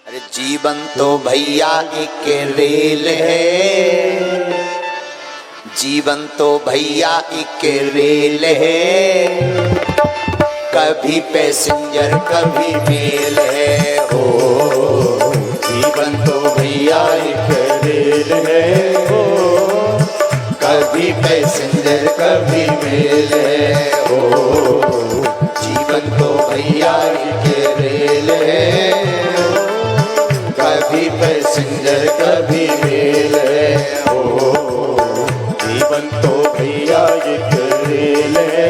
अरे जीवन तो भैया एक रेल है, जीवन तो भैया एक रेल है, कभी पैसेंजर कभी मेल है। हो जीवन तो भैया एक रेल है, हो कभी पैसेंजर कभी मेल है। हो जीवन तो भैया एक रेल है, कभी पैसेंजर कभी मेल है। हो जीवन तो भैया एक रेल है,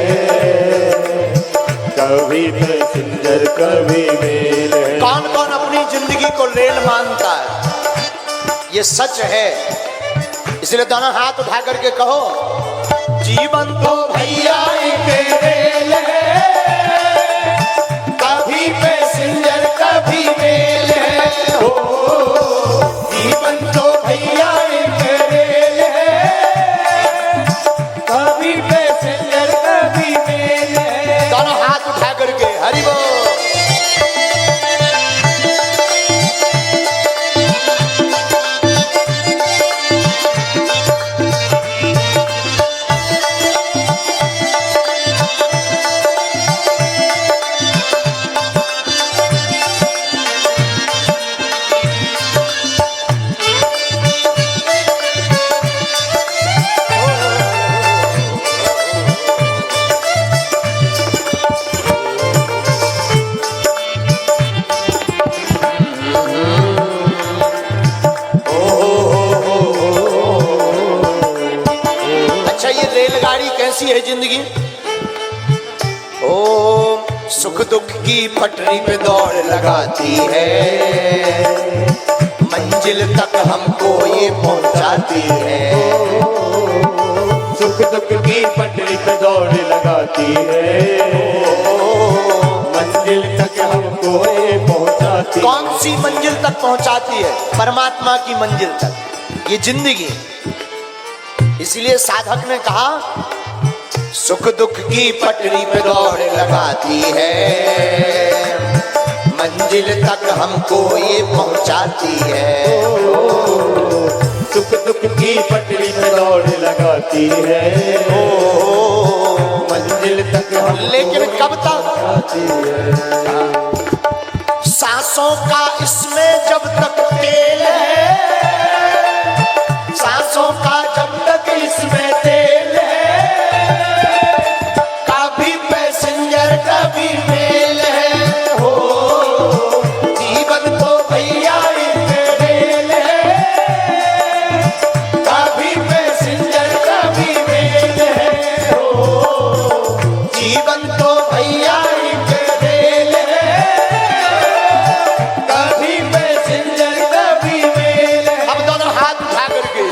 कभी पैसेंजर कभी मेल है। कौन कौन अपनी जिंदगी को रेल मानता है? ये सच है, इसलिए दोनों हाथ उठा करके कहो, जीवन तो भैया एक रेल है, कभी पैसेंजर कभी मेल है। हो जीवन तो भैया एक रेल है, कभी पैसेंजर कभी मेल है। दोनों हाथ उठा करके हरि बोल। कैसी है जिंदगी? ओ सुख दुख की पटरी पे दौड़ लगाती है, मंजिल तक हमको ये पहुंचाती है। सुख दुख की पटरी पे दौड़ लगाती है, मंजिल तक हमको ये पहुंचाती। कौन सी मंजिल तक पहुंचाती है? परमात्मा की मंजिल तक, ये जिंदगी। इसलिए साधक ने कहा, सुख दुख की पटरी पे दौड़ लगाती है, मंजिल तक हमको ये पहुंचाती है। सुख दुख की पटरी पे दौड़ लगाती है, मंजिल तक हमको। लेकिन कब तक? सांसों का इसमें जब तक तेल है, सांसों का जब तक इसमें तेल है, कभी पैसेंजर कभी मेल है। हो जीवन तो भैया एक रेल है, कभी पैसेंजर कभी मेल है। हो जीवन तो भैया एक रेल है, कभी पैसेंजर कभी मेल है। अब दोनों हाथ उठा करके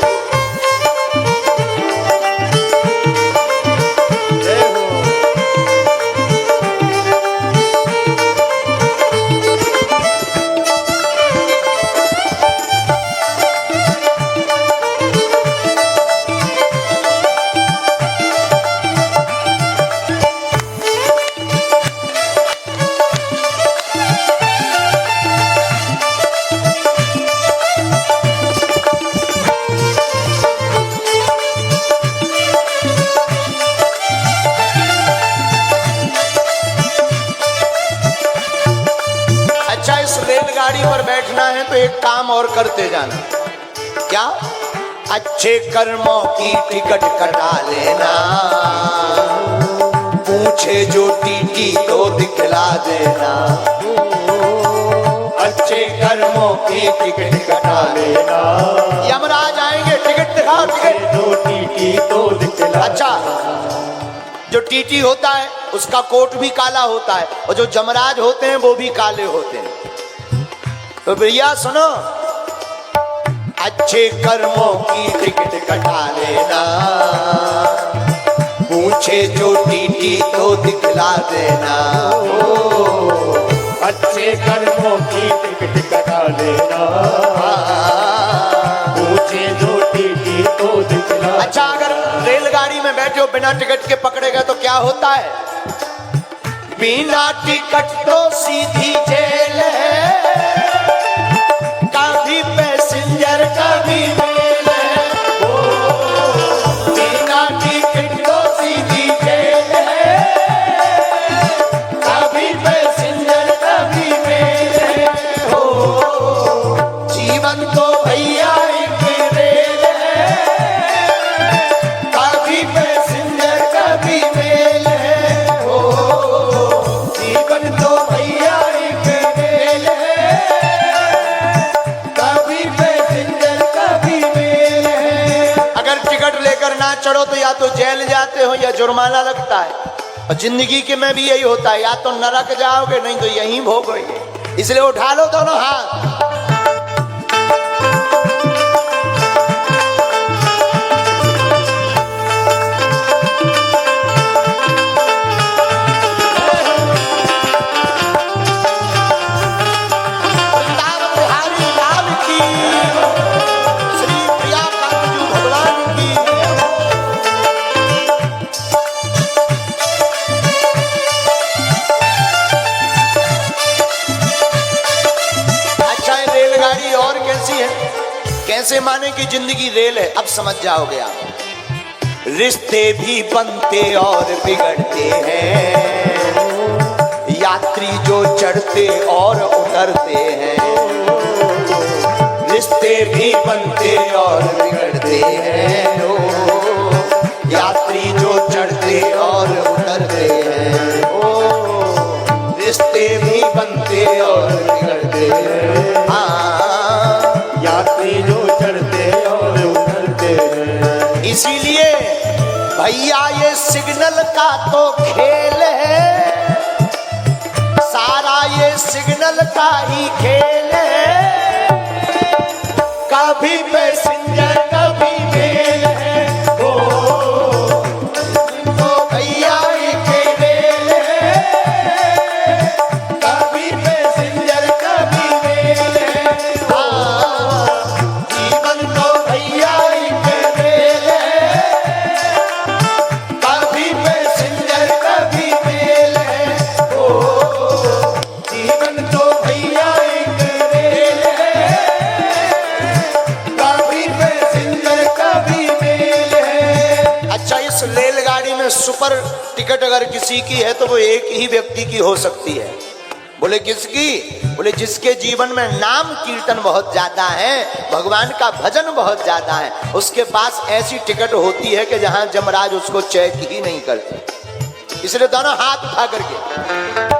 तो एक काम और करते जाना। क्या? अच्छे कर्मों की टिकट कटा लेना, पूछे जो टीटी तो दिखला देना। अच्छे कर्मों की टिकट कटा लेना, यमराज आएंगे, टिकट दिखाओ, टिकट जो टीटी तो दिखला। अच्छा, जो टीटी होता है उसका कोट भी काला होता है, और जो जमराज होते हैं वो भी काले होते हैं। तो भैया सुनो, अच्छे कर्मों की टिकट कटा लेना, पूछे जो टीटी तो दिखला देना। अच्छे कर्मों की टिकट कटा लेना, पूछे जो टीटी तो दिखला। अच्छा, अगर रेलगाड़ी में बैठे हो बिना टिकट के पकड़े गए तो क्या होता है? बिना टिकट तो सीधी जेल है, चढ़ो तो या तो जेल जाते हो या जुर्माना लगता है, और जिंदगी के में भी यही होता है, या तो नरक जाओगे नहीं तो यहीं भोगोगे। इसलिए उठा लो दोनों हाथ। कैसे माने कि जिंदगी रेल है, अब समझ जाओगे आप। रिश्ते भी बनते और बिगड़ते हैं, यात्री जो चढ़ते और उतरते हैं। रिश्ते भी बनते और बिगड़ते हैं, यात्री जो चढ़ते और उतरते हैं। रिश्ते भी बनते और बिगड़ते हैं, यात्री जो चढ़ते और उतरते हैं। इसीलिए भैया ये सिग्नल का तो खेल है, सारा ये सिग्नल का ही खेल है। कभी पैसेंजर कभी मेल है, तो भैया ये खेल है। कभी पैसेंजर कभी मेल है, जीवन तो भैया ये खेल है। कभी पैसेंजर कभी मेल है, जीवन तो भैया एक रेल है। कभी पैसेंजर कभी मेल है। अच्छा, इस रेलगाड़ी में सुपर टिकट अगर किसी की है तो वो एक ही व्यक्ति की हो सकती है। बोले किसकी? बोले जिसके जीवन में नाम कीर्तन बहुत ज्यादा है, भगवान का भजन बहुत ज्यादा है, उसके पास ऐसी टिकट होती है कि जहां जमराज उसको चेक ही नहीं करते। इसलिए दोनों हाथ उठा करके